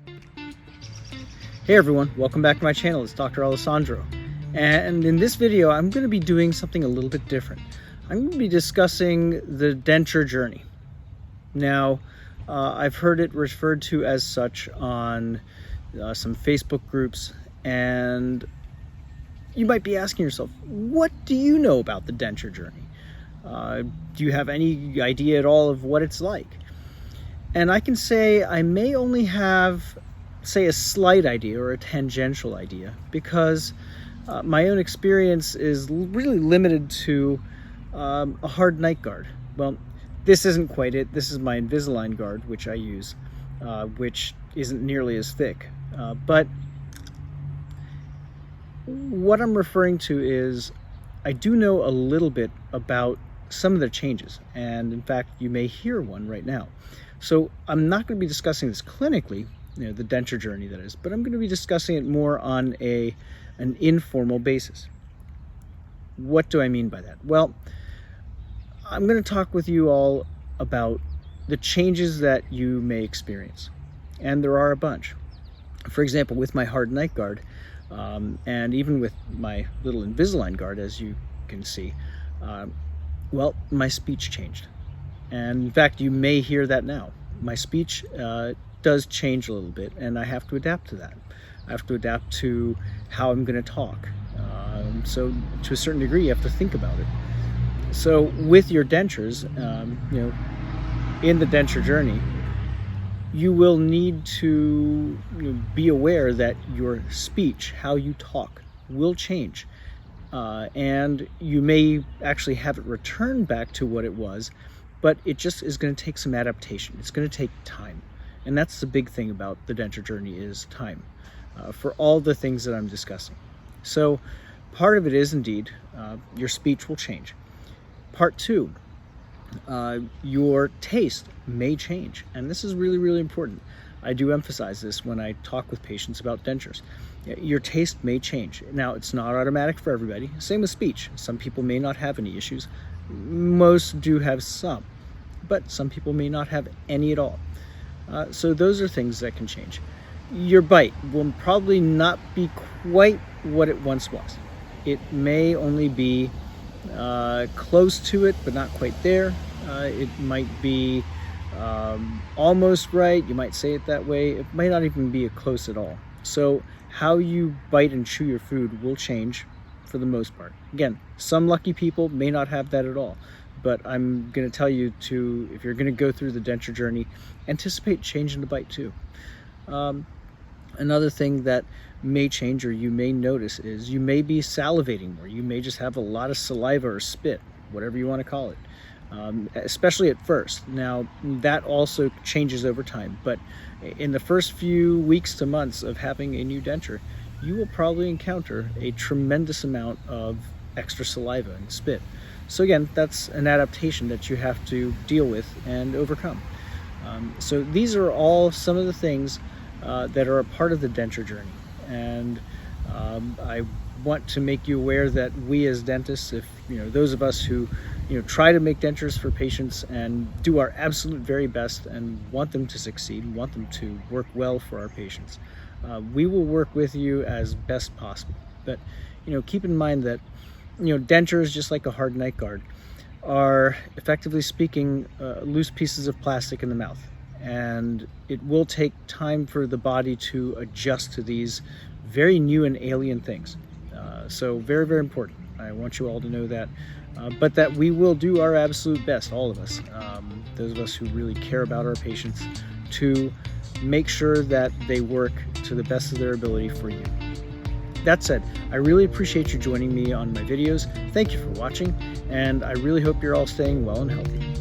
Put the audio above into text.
Hey everyone, welcome back to my channel. It's Dr. Alessandro. And in this video, I'm going to be doing something a little bit different. I'm going to be discussing the denture journey. Now, I've heard it referred to as such on some Facebook groups, and you might be asking yourself, what do you know about the denture journey? Do you have any idea at all of what it's like? And I can say I may only have, say, a slight idea or a tangential idea, because my own experience is really limited to a hard night guard. Well, this isn't quite it. This is my Invisalign guard, which I use, which isn't nearly as thick. But what I'm referring to is I do know a little bit about some of the changes, and in fact, you may hear one right now. So I'm not going to be discussing this clinically, the denture journey that is, but I'm going to be discussing it more on an informal basis. What do I mean by that? Well, I'm going to talk with you all about the changes that you may experience, and there are a bunch. For example, with my hard night guard, and even with my little Invisalign guard, as you can see, well, my speech changed. And in fact, you may hear that now. My speech does change a little bit, and I have to adapt to that. I have to adapt to how I'm going to talk. So to a certain degree, you have to think about it. So with your dentures, in the denture journey, you will need to be aware that your speech, how you talk, will change. And you may actually have it return back to what it was, but it just is going to take some adaptation. It's going to take time. And that's the big thing about the denture journey, is time, for all the things that I'm discussing. So part of it is indeed your speech will change. Part two, your taste may change. And this is really, really important. I do emphasize this when I talk with patients about dentures. Your taste may change. Now, it's not automatic for everybody. Same with speech. Some people may not have any issues. Most do have some, but some people may not have any at all. So those are things that can change. Your bite will probably not be quite what it once was. It may only be close to it, but not quite there. It might be almost right. You might say it that way. It might not even be close at all. So how you bite and chew your food will change for the most part. Again, some lucky people may not have that at all, but I'm going to tell you if you're going to go through the denture journey, anticipate changing the bite too. Another thing that may change, or you may notice, is you may be salivating more. You may just have a lot of saliva or spit, whatever you want to call it, especially at first. Now, that also changes over time, but in the first few weeks to months of having a new denture, you will probably encounter a tremendous amount of extra saliva and spit. So again, that's an adaptation that you have to deal with and overcome. So these are all some of the things that are a part of the denture journey. And I want to make you aware that we as dentists, if those of us who try to make dentures for patients and do our absolute very best and want them to succeed, want them to work well for our patients, we will work with you as best possible. But keep in mind that dentures, just like a hard night guard, are, effectively speaking, loose pieces of plastic in the mouth, and it will take time for the body to adjust to these very new and alien things. So very, very important. I want you all to know that, but that we will do our absolute best, all of us, those of us who really care about our patients, to make sure that they work to the best of their ability for you. That said, I really appreciate you joining me on my videos. Thank you for watching, and I really hope you're all staying well and healthy.